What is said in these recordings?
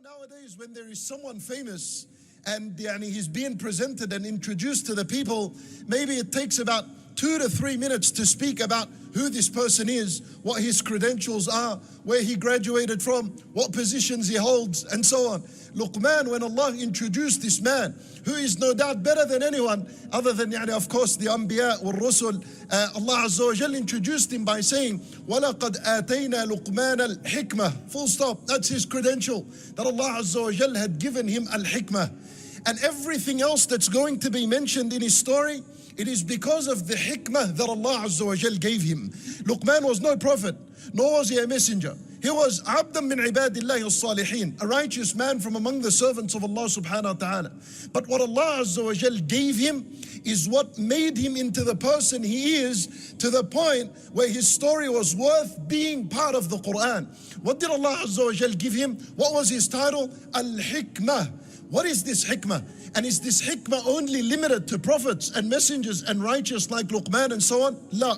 Nowadays, when there is someone famous and he's being presented and introduced to the people, maybe it takes about 2 to 3 minutes to speak about who this person is, what his credentials are, where he graduated from, what positions he holds, and so on. Luqman, when Allah introduced this man, who is no doubt better than anyone other than, of course, the Anbiya wal Rusul, Allah Azza wa Jal introduced him by saying, وَلَقَدْ آتَيْنَا لُقْمَانَ الْحِكْمَةِ. Full stop. That's his credential, that Allah Azza wa Jal had given him al-hikmah. And everything else that's going to be mentioned in his story, it is because of the hikmah that Allah Azza wa Jal gave him. Luqman was no prophet, nor was he a messenger. He was abdan min ibadillahi as-salihin, a righteous man from among the servants of Allah subhanahu wa ta'ala. But what Allah Azza wa Jal gave him is what made him into the person he is, to the point where his story was worth being part of the Quran. What did Allah Azza wa Jal give him? What was his title? Al-hikmah. What is this hikmah? And is this hikmah only limited to prophets and messengers and righteous like Luqman and so on? La.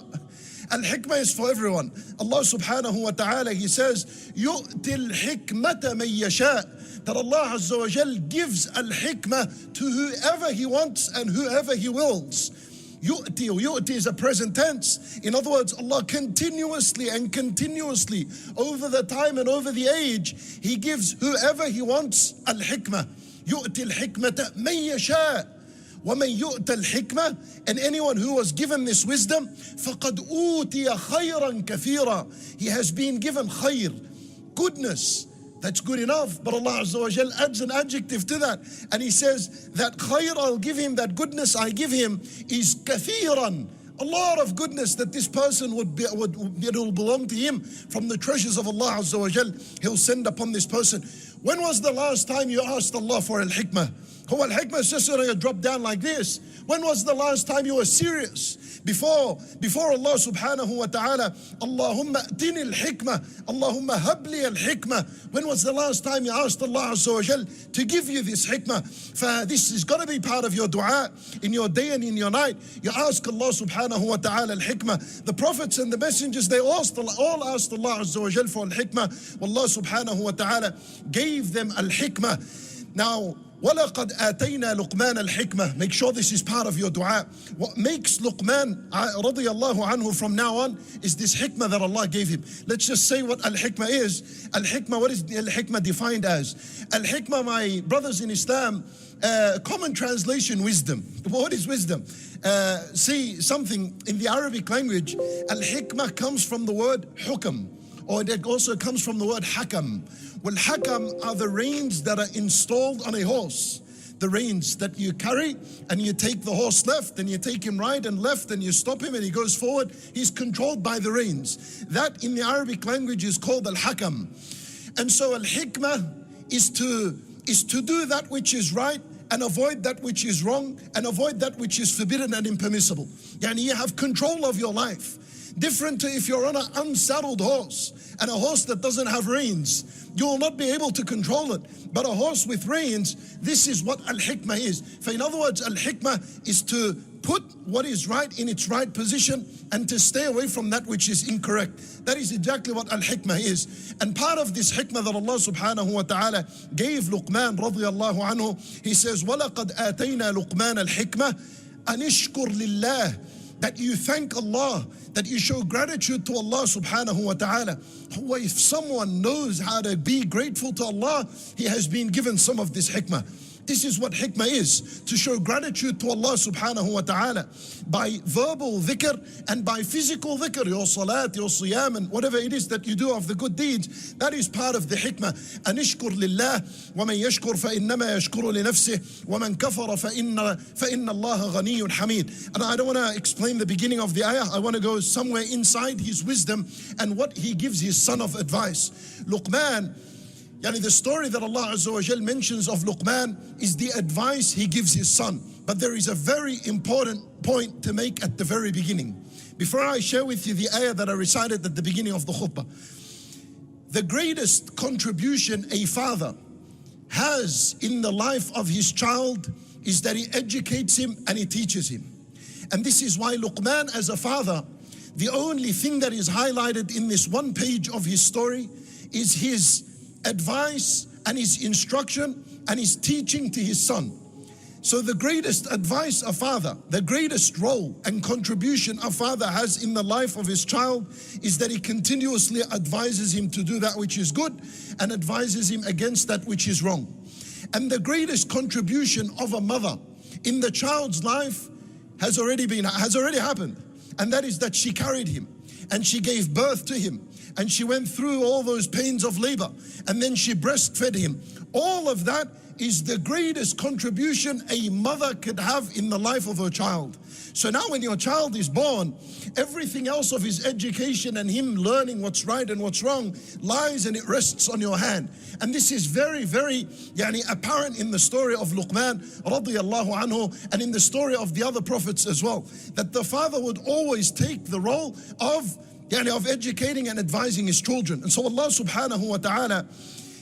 Al-hikmah is for everyone. Allah subhanahu wa ta'ala, He says, يُؤْتِ الْحِكْمَةَ مَنْ يَشَاءُ. That Allah Azza wa Jal gives al-hikmah to whoever He wants and whoever He wills. Yu'ti is a present tense. In other words, Allah continuously and continuously over the time and over the age, He gives whoever He wants al-hikmah. يُؤْتِ الْحِكْمَةَ مَنْ يَشَاءُ. وَمَنْ يُؤْتَ الْحِكْمَةَ. And anyone who was given this wisdom, فَقَدْ أُوتِيَ خَيْرًا كَثِيرًا. He has been given khayr, goodness. That's good enough, but Allah Azza wa Jal adds an adjective to that. And He says that khayr I'll give him, that goodness I give him is kathiran. A lot of goodness that this person it will belong to him from the treasures of Allah Azza wa Jal. He'll send upon this person. When was the last time you asked Allah for al-hikmah? Oh, al-hikmah is just going to drop down like this. When was the last time you were serious? Before Allah subhanahu wa ta'ala, Allahumma atini al-hikmah, Allahumma habli al-hikmah. When was the last time you asked Allah Azza wa Jal to give you this hikmah? This is going to be part of your dua in your day and in your night. You ask Allah subhanahu wa ta'ala al-hikmah. The prophets and the messengers, they all asked Allah Azza wa Jal for al-hikmah. Allah subhanahu wa ta'ala gave them al-hikmah. Now, وَلَقَدْ آتَيْنَا لُقْمَانَ الْحِكْمَةِ. Make sure this is part of your dua. What makes Luqman radiyallahu anhu from now on is this hikmah that Allah gave him. Let's just say what al-hikmah is. Al-hikmah, what is al-hikmah defined as? Al-hikmah, my brothers in Islam, common translation, wisdom. What is wisdom? See something in the Arabic language, al-hikmah comes from the word hukam, or it also comes from the word hakam. Well, hakam are the reins that are installed on a horse. The reins that you carry, and you take the horse left, and you take him right and left, and you stop him and he goes forward. He's controlled by the reins. That in the Arabic language is called al-hakam. And so al-hikmah is to do that which is right and avoid that which is wrong and avoid that which is forbidden and impermissible. Yani you have control of your life. Different to if you're on an unsaddled horse and a horse that doesn't have reins. You will not be able to control it. But a horse with reins, this is what al-hikmah is. For in other words, al-hikmah is to put what is right in its right position and to stay away from that which is incorrect. That is exactly what al-hikmah is. And part of this hikmah that Allah subhanahu wa ta'ala gave Luqman radiyallahu anhu, He says, وَلَقَدْ آتَيْنَا لُقْمَانَ الْحِكْمَةِ أَنِ اشْكُرْ لِلَّهِ. That you thank Allah, that you show gratitude to Allah subhanahu wa ta'ala. If someone knows how to be grateful to Allah, he has been given some of this hikmah. This is what hikmah is, to show gratitude to Allah subhanahu wa ta'ala by verbal dhikr and by physical dhikr, your salat, your siyam, and whatever it is that you do of the good deeds. That is part of the hikmah. Anishkur lillah, وَمَنْ يَشْكُرْ فَإِنَّمَا يَشْكُرُ لِنَفْسِهِ وَمَنْ كَفَرَ فَإِنَّ اللَّهَ غَنِيٌّ حَمِيدٌ. And I don't want to explain the beginning of the ayah. I want to go somewhere inside his wisdom and what he gives his son of advice. Luqman, the story that Allah Azza wa Jal mentions of Luqman is the advice he gives his son. But there is a very important point to make at the very beginning. Before I share with you the ayah that I recited at the beginning of the khutbah. The greatest contribution a father has in the life of his child is that he educates him and he teaches him. And this is why Luqman, as a father, the only thing that is highlighted in this one page of his story is his advice and his instruction and his teaching to his son. So the greatest advice a father, the greatest role and contribution a father has in the life of his child is that he continuously advises him to do that which is good and advises him against that which is wrong. And the greatest contribution of a mother in the child's life has already happened. And that is that she carried him and she gave birth to him and she went through all those pains of labor and then she breastfed him. All of that is the greatest contribution a mother could have in the life of her child. So now when your child is born, everything else of his education and him learning what's right and what's wrong lies and it rests on your hand. And this is very, very apparent in the story of Luqman radiyallahu anhu and in the story of the other prophets as well, that the father would always take the role of educating and advising his children. And so Allah subhanahu wa ta'ala,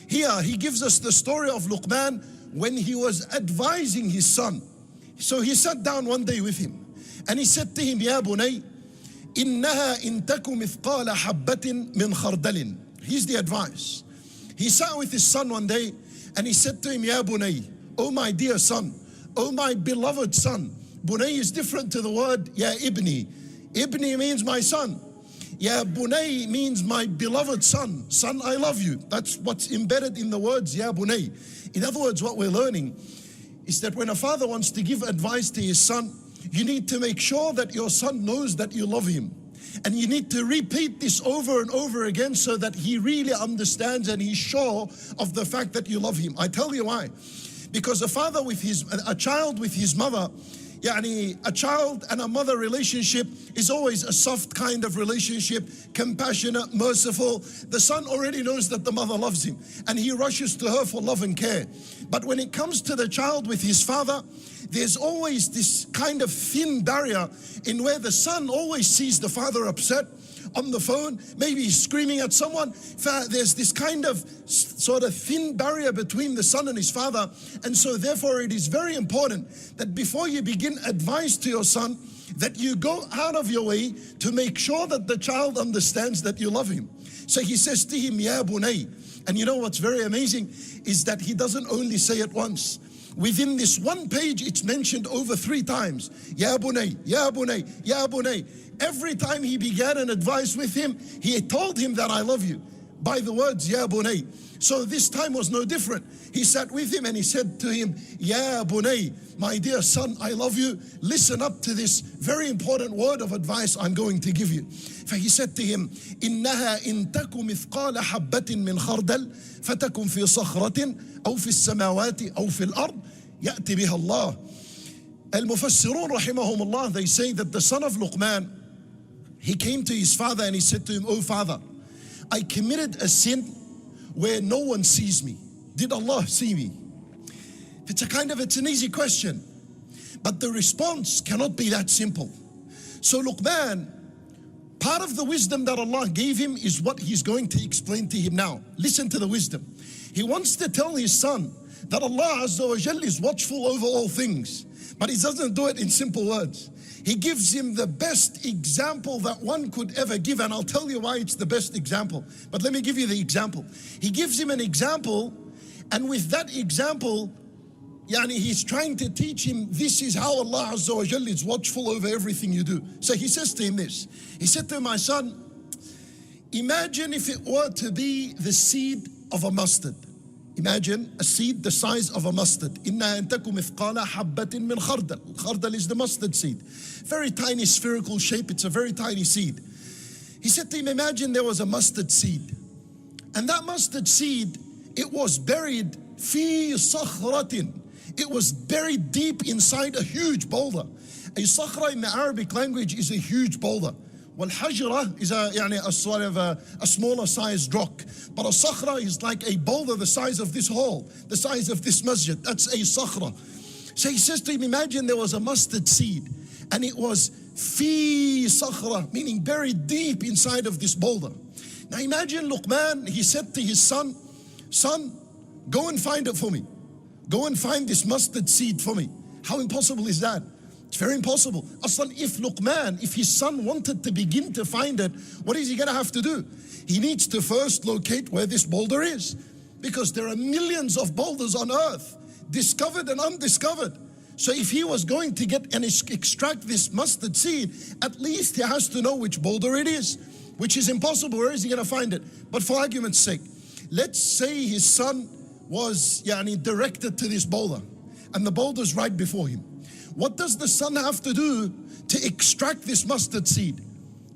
here he gives us the story of Luqman when he was advising his son. So he sat down one day with him and he said to him, Ya bunay, innaha in taku mithqala habbatin min khardalin. Here's the advice. He sat with his son one day and he said to him, Ya bunay, oh my dear son, oh my beloved son. Bunay is different to the word Ya ibni. Ibni means my son. Ya bunay means my beloved son. Son, I love you. That's what's embedded in the words Ya bunay. In other words, what we're learning is that when a father wants to give advice to his son, you need to make sure that your son knows that you love him. And you need to repeat this over and over again so that he really understands and he's sure of the fact that you love him. I tell you why. Because a child with his mother, a child and a mother relationship is always a soft kind of relationship, compassionate, merciful. The son already knows that the mother loves him and he rushes to her for love and care. But when it comes to the child with his father, there's always this kind of thin barrier in where the son always sees the father upset on the phone, maybe he's screaming at someone. There's this kind of sort of thin barrier between the son and his father. And so therefore it is very important that before you begin advice to your son, that you go out of your way to make sure that the child understands that you love him. So he says to him, Ya bunay. And you know what's very amazing is that he doesn't only say it once. Within this one page, it's mentioned over 3 times. Ya bunay, Ya bunay, Ya bunay. Every time he began an advice with him, he told him that I love you by the words Ya bunay. So this time was no different. He sat with him and he said to him, Ya bunay, my dear son, I love you. Listen up to this very important word of advice I'm going to give you. He said to him, إنها إن تك مثقال حبة من خردل فتكن في صخرة أو في السماوات أو في الأرض يأتي بها الله. Al-Mufassirun rahimahumullah, they say that the son of Luqman, he came to his father and he said to him, Oh father, I committed a sin where no one sees me. Did Allah see me? It's an easy question, but the response cannot be that simple. So Luqman, part of the wisdom that Allah gave him is what he's going to explain to him now. Listen to the wisdom. He wants to tell his son that Allah Azza wa Jal is watchful over all things, but he doesn't do it in simple words. He gives him the best example that one could ever give, and I'll tell you why it's the best example. But let me give you the example. He gives him an example, and with that example, he's trying to teach him this is how Allah Azza wa Jal is watchful over everything you do. So he says to him this. He said to him, my son, imagine if it were to be the seed of a mustard. Imagine a seed the size of a mustard. إِنَّا أَن تَكُ مِثْقَالَ حَبَّةٍ مِّنْ خَرْدَلٍ. Khardal is the mustard seed. Very tiny spherical shape. It's a very tiny seed. He said to him, imagine there was a mustard seed. And that mustard seed, it was buried فِي صَخْرَةٍ. It was buried deep inside a huge boulder. A sakhra in the Arabic language is a huge boulder. Wal-hajra is a sort of a smaller sized rock. But a sakhra is like a boulder the size of this hall, the size of this masjid. That's a sakhra. So he says to him, imagine there was a mustard seed and it was fi sakhra, meaning buried deep inside of this boulder. Now imagine Luqman, he said to his son, son, go and find it for me. Go and find this mustard seed for me. How impossible is that? It's very impossible. Aslan, if his son wanted to begin to find it, what is he going to have to do? He needs to first locate where this boulder is. Because there are millions of boulders on earth, discovered and undiscovered. So if he was going to get and extract this mustard seed, at least he has to know which boulder it is, which is impossible. Where is he going to find it? But for argument's sake, let's say his son was directed to this boulder, and the boulder's right before him. What does the son have to do to extract this mustard seed?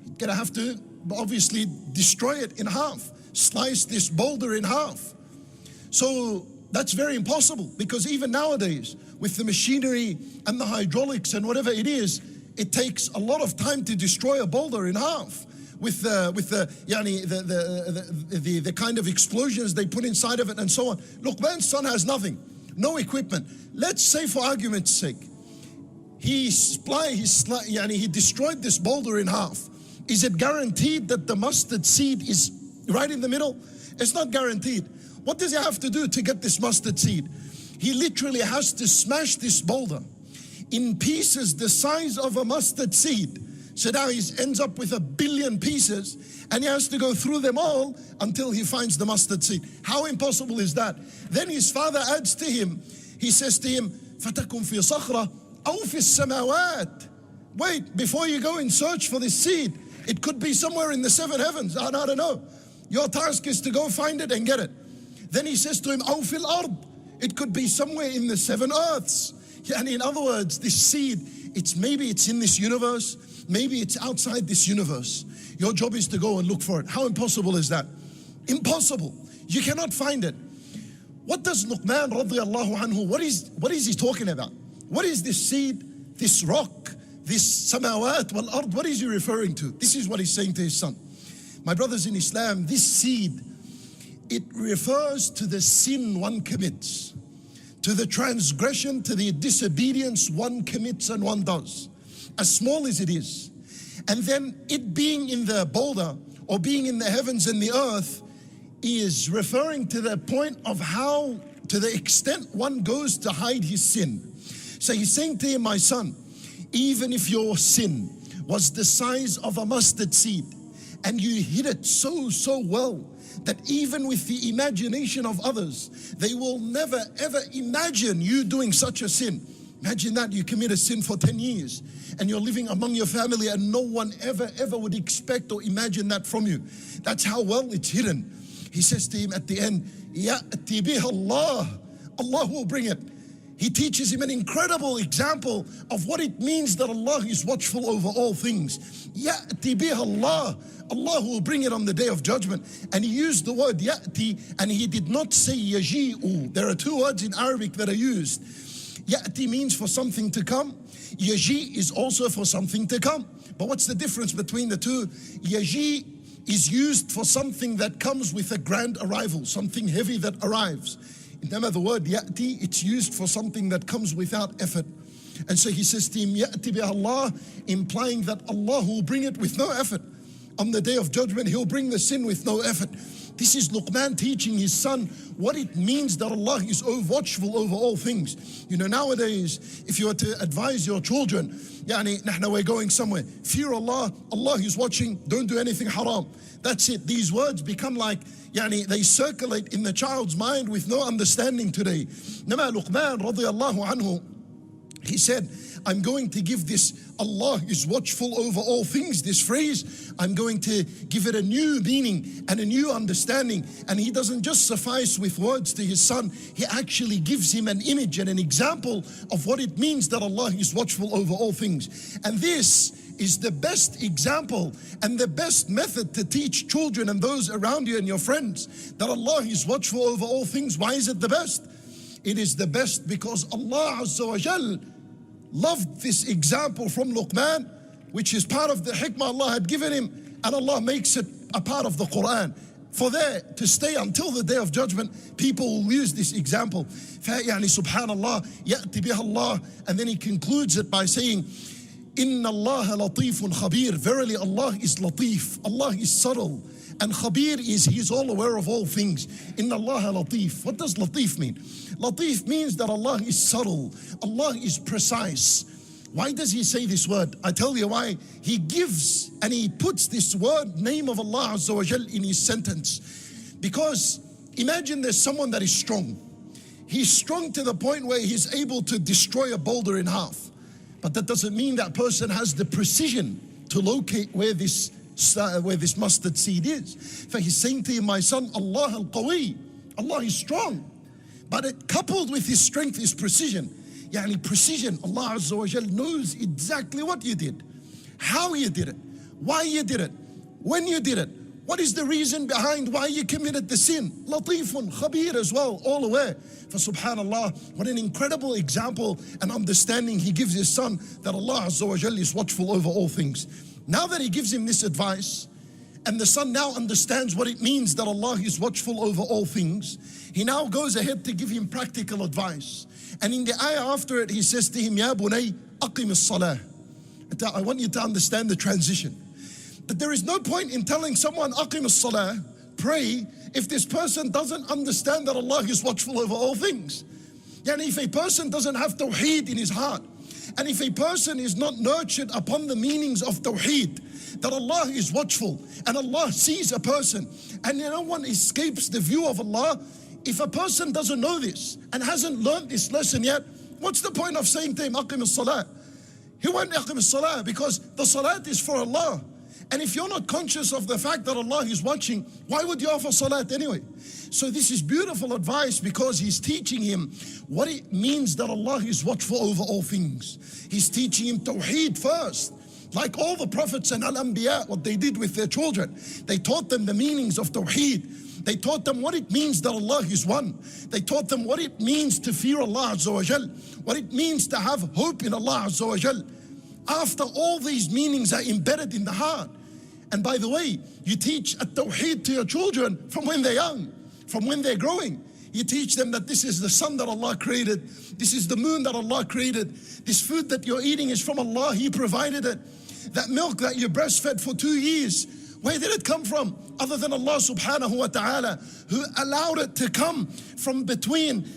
He's going to have to obviously destroy it in half, slice this boulder in half. So that's very impossible, because even nowadays with the machinery and the hydraulics and whatever it is, it takes a lot of time to destroy a boulder in half with the kind of explosions they put inside of it and so on. Luqman's son has nothing, no equipment. Let's say for argument's sake, he destroyed this boulder in half. Is it guaranteed that the mustard seed is right in the middle? It's not guaranteed. What does he have to do to get this mustard seed? He literally has to smash this boulder in pieces the size of a mustard seed. So now he ends up with 1 billion pieces, and he has to go through them all until he finds the mustard seed. How impossible is that? Then his father adds to him, he says to him, فَتَكُنْ فِي صَخْرَةٍ أَوْ فِي السَّمَاوَاتِ. Wait, before you go and search for this seed, it could be somewhere in the 7 heavens. I don't know. Your task is to go find it and get it. Then he says to him, أَوْ فِي الْأَرْضِ. It could be somewhere in the 7 earths. And in other words, this seed, maybe it's in this universe, maybe it's outside this universe. Your job is to go and look for it. How impossible is that? Impossible. You cannot find it. What does Luqman radiallahu anhu, what is he talking about? What is this seed, this rock, this samawat wal ard? What is he referring to? This is what he's saying to his son. My brothers in Islam, this seed, it refers to the sin one commits, to the transgression, to the disobedience one commits and one does, as small as it is. And then it being in the boulder or being in the heavens and the earth is referring to the point of how, to the extent one goes to hide his sin. So he's saying to him, my son, even if your sin was the size of a mustard seed and you hid it so well that even with the imagination of others, they will never ever imagine you doing such a sin. Imagine that you commit a sin for 10 years and you're living among your family and no one ever would expect or imagine that from you. That's how well it's hidden. He says to him at the end, يَأْتِ بِهَا اللَّهُ. Allah will bring it. He teaches him an incredible example of what it means that Allah is watchful over all things. يَأْتِ بِهَا اللَّهُ. Allah will bring it on the day of judgment. And he used the word ya'ti, and he did not say yaji'u. There are 2 words in Arabic that are used. Ya'ti means for something to come. Yaji is also for something to come. But what's the difference between the two? Yaji is used for something that comes with a grand arrival, something heavy that arrives. In the word ya'ti, it's used for something that comes without effort. And so he says to him, ya'ti bi Allah, implying that Allah will bring it with no effort. On the day of judgment, he'll bring the sin with no effort. This is Luqman teaching his son what it means that Allah is watchful over all things. You know, nowadays, if you were to advise your children, we're going somewhere, fear Allah, Allah is watching, don't do anything haram. That's it. These words become like, they circulate in the child's mind with no understanding today. Nama Luqman radiallahu anhu, he said, I'm going to give this Allah is watchful over all things, this phrase, I'm going to give it a new meaning and a new understanding. And he doesn't just suffice with words to his son, he actually gives him an image and an example of what it means that Allah is watchful over all things. And this is the best example and the best method to teach children and those around you and your friends that Allah is watchful over all things. Why is it the best? It is the best because Allah Azza wa Jal loved this example from Luqman, which is part of the hikmah Allah had given him, and Allah makes it a part of the Quran. For there to stay until the day of judgment, people will use this example. Subhanallah, ya'ti biha Allah, and then he concludes it by saying, Inna Allah latifun khabir. Verily Allah is latif, Allah is subtle, and khabir is He's all aware of all things. Inna Allah latif. What does latif mean? Latif means that Allah is subtle, Allah is precise. Why does he say this word? I tell you why. He gives and he puts this word, name of Allah Azza wa Jal, in his sentence. Because Imagine there's someone that is strong. He's strong to the point where he's able to destroy a boulder in half. But that doesn't mean that person has the precision to locate where this mustard seed is. For he's saying to him, my son, Allah al-Qawi, Allah is strong. But coupled with his strength is precision. Yani precision, Allah Azza wa Jal knows exactly what you did, how you did it, why you did it, when you did it, what is the reason behind why you committed the sin. Latifun, Khabir as well, all aware. For subhanallah, what an incredible example and understanding he gives his son, that Allah Azza wa Jal is watchful over all things. Now that he gives him this advice, and the son now understands what it means that Allah is watchful over all things, he now goes ahead to give him practical advice. And in the ayah after it, he says to him, Ya bunay, aqim as-salah. I want you to understand the transition. That there is no point in telling someone, aqim as-salah, pray, if this person doesn't understand that Allah is watchful over all things. Yani if a person doesn't have tawheed in his heart, and if a person is not nurtured upon the meanings of tawheed, that Allah is watchful and Allah sees a person and no one escapes the view of Allah. If a person doesn't know this and hasn't learned this lesson yet, what's the point of saying to him, aqim as-salah? He won't aqim as-salah because the salat is for Allah. And if you're not conscious of the fact that Allah is watching, why would you offer salat anyway? So this is beautiful advice because he's teaching him what it means that Allah is watchful over all things. He's teaching him tawheed first. Like all the prophets and al-anbiya, what they did with their children. They taught them the meanings of tawheed. They taught them what it means that Allah is one. They taught them what it means to fear Allah Azza wa Jal, what it means to have hope in Allah Azza wa Jal. After all these meanings are embedded in the heart. And by the way, you teach at-tawheed to your children from when they're young, from when they're growing. You teach them that this is the sun that Allah created, this is the moon that Allah created, this food that you're eating is from Allah, He provided it. That milk that you breastfed for 2 years, where did it come from? Other than Allah subhanahu wa ta'ala, who allowed it to come from between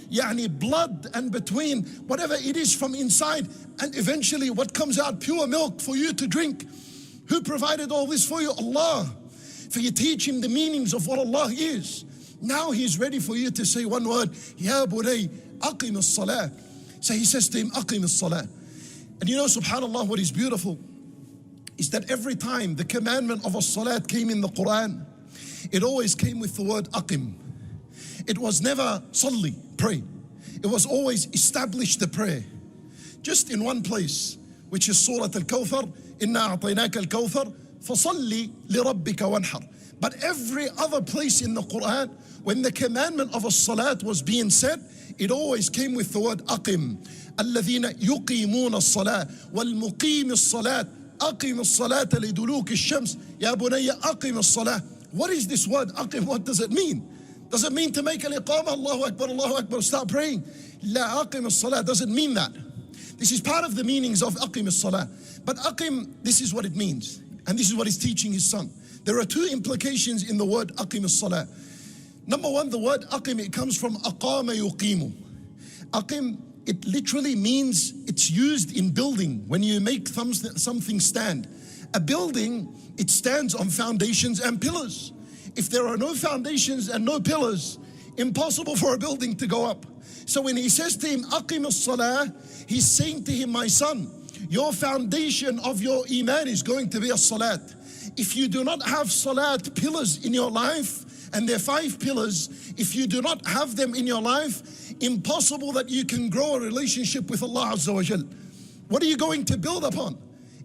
blood and between whatever it is from inside, and eventually what comes out, pure milk for you to drink. Who provided all this for you? Allah. For you teach him the meanings of what Allah is. Now he's ready for you to say one word, Ya bunay, aqim as-salah. So he says to him, aqim as-salah. And you know, subhanallah, what is beautiful is that every time the commandment of as-salat came in the Quran, it always came with the word aqim. It was never salli, pray. It was always establish the prayer. Just in one place, which is Surah Al-Kawthar, Inna a'tainaka al-Kawthar, fasalli li rabbika wanhar. But every other place in the Quran, when the commandment of as-salat was being said, it always came with the word aqim. الذين يقيمون الصلاة والمقيم الصلاة أقم الصلاة لدلوك الشمس يا بني أقم الصلاة. What is this word aqim? What does it mean? Does it mean to make al-iqamah, Allahu Akbar, start praying? La aqim as-salah doesn't mean that. This is part of the meanings of aqim as-salah. But aqim, this is what it means. And this is what he's teaching his son. There are two implications in the word aqim as-salah. Number one, the word aqim, it comes from aqama yuqimu. Aqim, it literally means, it's used in building when you make something stand. A building, it stands on foundations and pillars. If there are no foundations and no pillars, impossible for a building to go up. So when he says to him, aqim as-salah, he's saying to him, my son, your foundation of your iman is going to be a salat. If you do not have salat pillars in your life, and there are 5 pillars, if you do not have them in your life, impossible that you can grow a relationship with Allah Azza wa Jal. What are you going to build upon?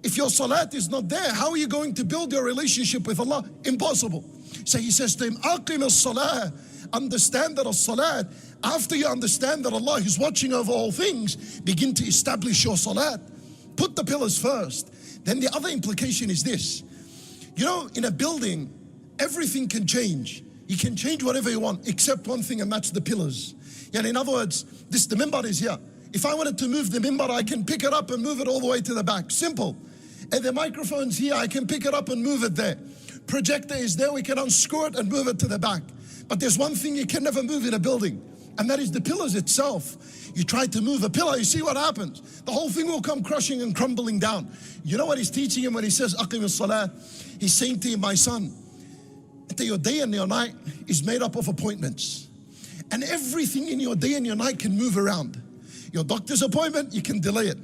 If your salat is not there, how are you going to build your relationship with Allah? Impossible. So he says to him, aqim as-salah, understand that as-salat, after you understand that Allah is watching over all things, begin to establish your salat. Put the pillars first. Then the other implication is this. You know, in a building, everything can change. You can change whatever you want, except one thing, and that's the pillars. Yeah, in other words, the mimbar is here. If I wanted to move the mimbar, I can pick it up and move it all the way to the back. Simple. And the microphone's here, I can pick it up and move it there. Projector is there, we can unscrew it and move it to the back. But there's one thing you can never move in a building, and that is the pillars itself. You try to move a pillar, you see what happens. The whole thing will come crushing and crumbling down. You know what he's teaching him when he says, aqim as-salah? He's saying to him, my son, your day and your night is made up of appointments. And everything in your day and your night can move around. Your doctor's appointment, you can delay it.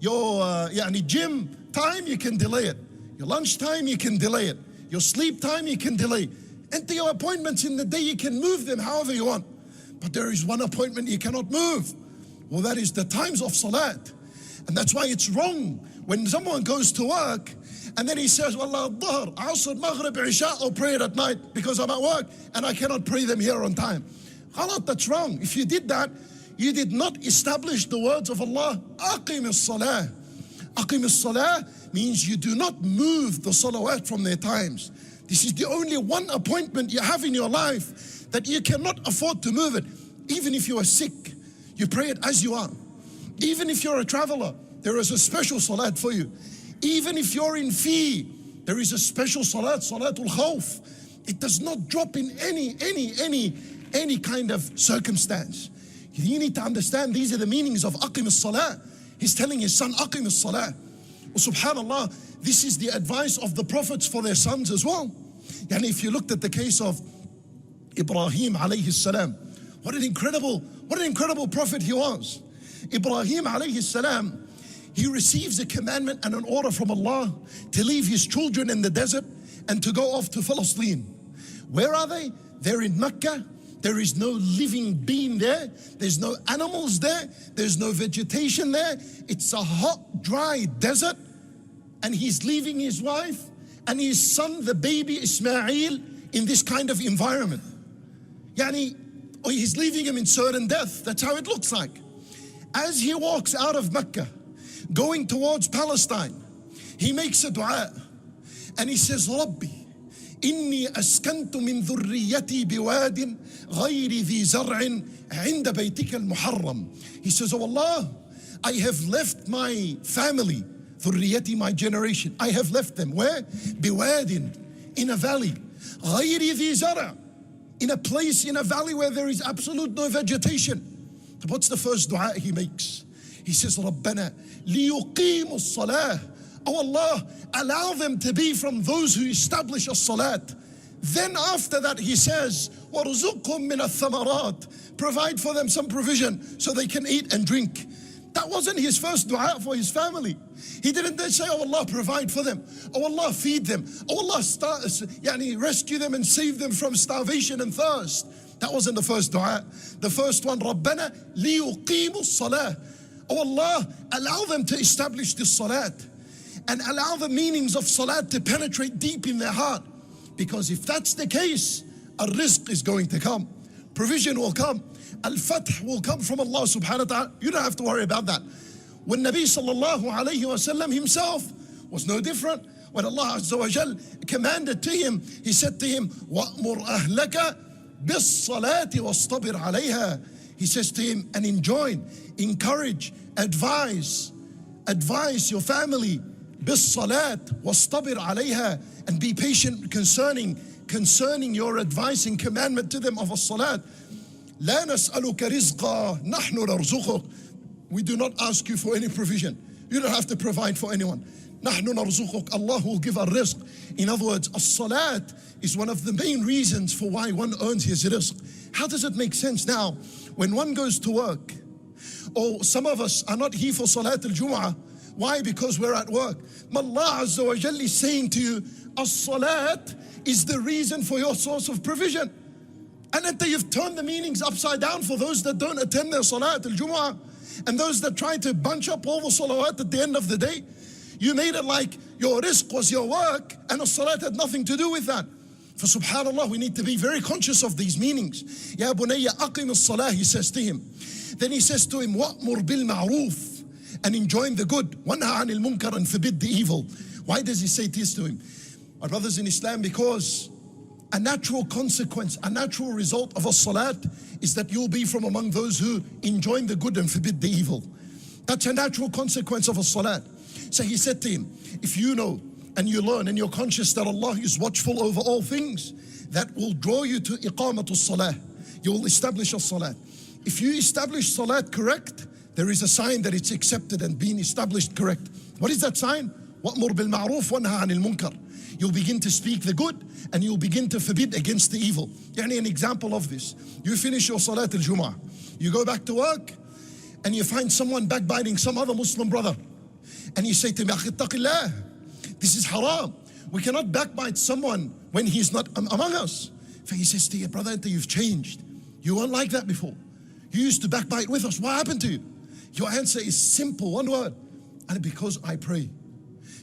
Your gym time, you can delay it. Your lunch time, you can delay it. Your sleep time, you can delay. And your appointments in the day, you can move them however you want. But there is one appointment you cannot move. Well, that is the times of salat. And that's why it's wrong when someone goes to work and then he says, Wallah, Dhuhr, Asr, Maghrib, Isha, I'll pray it at night because I'm at work and I cannot pray them here on time. Khalat, that's wrong. If you did that, you did not establish the words of Allah. Aqim as-salah. Aqim as-salah means you do not move the salawat from their times. This is the only one appointment you have in your life that you cannot afford to move it. Even if you are sick, you pray it as you are. Even if you're a traveler, there is a special salat for you. Even if you're in fee, there is a special salat, salatul khawf. It does not drop in any kind of circumstance. You need to understand these are the meanings of aqim as-salah. He's telling his son, aqim as-salah. Well, subhanallah, this is the advice of the prophets for their sons as well. And if you looked at the case of Ibrahim alayhi salam, what an incredible prophet he was. Ibrahim alayhi salam, he receives a commandment and an order from Allah to leave his children in the desert and to go off to Palestine. Where are they? They're in Mecca. There is no living being there. There's no animals there. There's no vegetation there. It's a hot, dry desert. And he's leaving his wife and his son, the baby Ismail, in this kind of environment. Or he's leaving him in certain death. That's how it looks like. As he walks out of Mecca, going towards Palestine, he makes a dua. And he says, Rabbi, إني أسكنت من ذريتي بواد غير ذي زرع عند بيتك المحرم. He says, oh Allah, I have left my family, ذريتي, my generation. I have left them. Where? بواد, in a valley. غير ذي زرع, in a place, in a valley where there is absolute no vegetation. So what's the first dua he makes? He says, ربنا ليقيموا الصلاة. Oh Allah, allow them to be from those who establish a salat. Then after that he says, وَرْزُقْهُمْ مِنَ الثَّمَرَاتِ. Provide for them some provision so they can eat and drink. That wasn't his first dua for his family. He didn't then say, oh Allah, provide for them. Oh Allah, feed them. Oh Allah, rescue them and save them from starvation and thirst. That wasn't the first dua. The first one, رَبَّنَا لِيُقِيمُوا الصَّلَاةِ. Oh Allah, allow them to establish this salat. And allow the meanings of salat to penetrate deep in their heart. Because if that's the case, a rizq is going to come. Provision will come. Al-fath will come from Allah subhanahu wa ta'ala. You don't have to worry about that. When Nabi sallallahu alayhi wa sallam himself was no different. When Allah Azza wa Jal commanded to him, he said to him, وَأْمُرْ أَهْلَكَ بِالصَّلَاةِ وَاصْطَبِرْ عَلَيْهَا. He says to him, and enjoin, encourage, advise your family, bis-salat, wastabir alayha, and be patient concerning your advice and commandment to them of a salat. La nas'aluka rizqa, nahnu narzuquk. We do not ask you for any provision. You don't have to provide for anyone. Nahnu narzuquk. Allah will give our rizq. In other words, as-salat is one of the main reasons for why one earns his rizq. How does it make sense now when one goes to work? Or some of us are not here for salat al-jum'ah. Why? Because we're at work. Allah Azza wa Jalla is saying to you, as-salat is the reason for your source of provision. And until you've turned the meanings upside down for those that don't attend their salat al-jum'ah and those that try to bunch up all the salawat at the end of the day, you made it like your rizq was your work and as-salat had nothing to do with that. For subhanallah, we need to be very conscious of these meanings. Ya bunayya aqim as-salah, he says to him. Then he says to him, wa'mur bil ma'roof, and enjoin the good. Wanha anil munkar, and forbid the evil. Why does he say this to him? Our brothers in Islam, because a natural consequence, a natural result of a salat is that you'll be from among those who enjoin the good and forbid the evil. That's a natural consequence of a salat. So he said to him, if you know and you learn and you're conscious that Allah is watchful over all things, that will draw you to iqamatul salah. You will establish a salat. If you establish salat correct, there is a sign that it's accepted and being established correct. What is that sign? وَأْمُرْ بِالْمَعْرُوفِ وَانْهَى عَنِ الْمُنْكَرِ. You'll begin to speak the good and you'll begin to forbid against the evil. يعني an example of this. You finish your Salat al-Jum'ah. You go back to work and you find someone backbiting some other Muslim brother. And you say to him, يا أخي اتق الله. This is haram. We cannot backbite someone when he's not among us. So he says to you, brother, you've changed. You weren't like that before. You used to backbite with us. What happened to you? Your answer is simple, one word. And because I pray.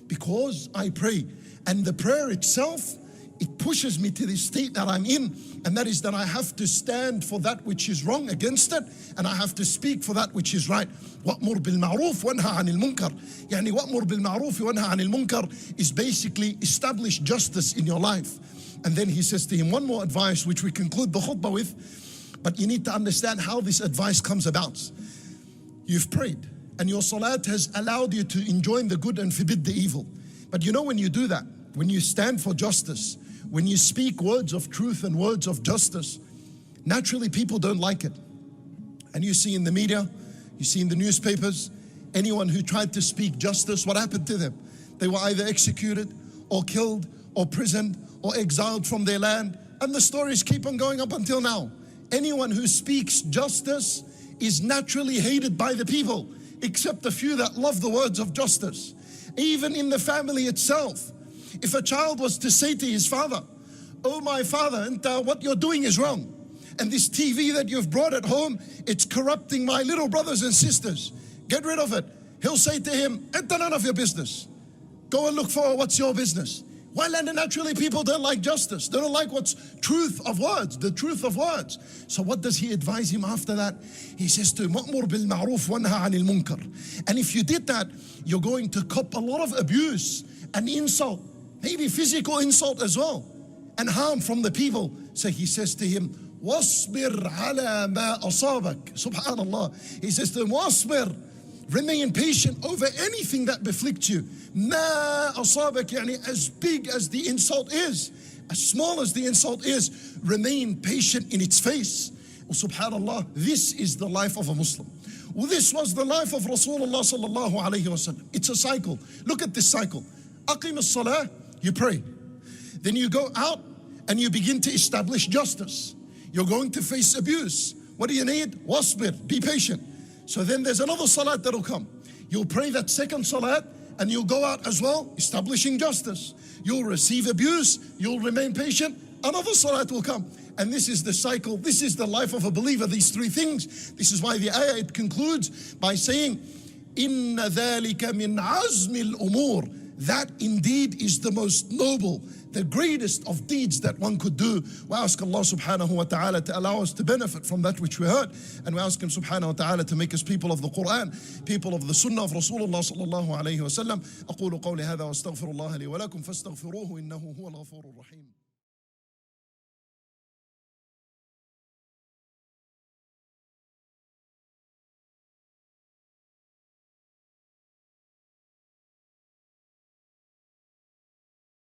Because I pray. And the prayer itself, it pushes me to this state that I'm in, and that is that I have to stand for that which is wrong against it, and I have to speak for that which is right. وَأْمُرْ بِالْمَعْرُوفِ وَانْهَى عَنِ الْمُنْكَرِ. يعني وَأْمُرْ بِالْمَعْرُوفِ وَانْهَى عَنِ الْمُنْكَرِ is basically establish justice in your life. And then he says to him, one more advice which we conclude the khutbah with, but you need to understand how this advice comes about. You've prayed, and your salat has allowed you to enjoin the good and forbid the evil. But you know, when you do that, when you stand for justice, when you speak words of truth and words of justice, naturally people don't like it. And you see in the media, you see in the newspapers, anyone who tried to speak justice, what happened to them? They were either executed or killed or imprisoned or exiled from their land. And the stories keep on going up until now. Anyone who speaks justice is naturally hated by the people, except a few that love the words of justice. Even in the family itself, if a child was to say to his father, oh my father, what you're doing is wrong, and this TV that you've brought at home, it's corrupting my little brothers and sisters, get rid of it. He'll say to him, none of your business. Go and look for what's your business. Well, and naturally people don't like justice. They don't like what's truth of words, the truth of words. So what does he advise him after that? He says to him, وَأْمُرْ بِالْمَعْرُوفِ وَانْهَى عَنِ الْمُنْكَرِ. And if you did that, you're going to cop a lot of abuse and insult, maybe physical insult as well, and harm from the people. So he says to him, وَاصْبِرْ عَلَى مَا أَصَابَكَ. Subhanallah. He says to him, وَاصْبِرْ. Remain patient over anything that beflicts you. مَا أَصَابَكَ, يعني as big as the insult is, as small as the insult is, remain patient in its face. Subhanallah, this is the life of a Muslim. Well, this was the life of Rasulullah sallallahu alayhi wa sallam. It's a cycle. Look at this cycle. Aqim as-salah, you pray. Then you go out and you begin to establish justice. You're going to face abuse. What do you need? Wasbir, be patient. So then there's another salat that'll come. You'll pray that second salat and you'll go out as well, establishing justice. You'll receive abuse, you'll remain patient, another salat will come. And this is the cycle, this is the life of a believer, these three things. This is why the ayah, it concludes by saying, إِنَّ ذَلِكَ مِنْ عَزْمِ الْأُمُورِ. That indeed is the most noble, the greatest of deeds that one could do. We ask Allah subhanahu wa ta'ala to allow us to benefit from that which we heard. And we ask Him subhanahu wa ta'ala to make us people of the Quran, people of the Sunnah of Rasulullah sallallahu alayhi wa sallam. أقول قولي هذا واستغفر الله لي ولكم فاستغفروه إنه هو الغفور الرحيم.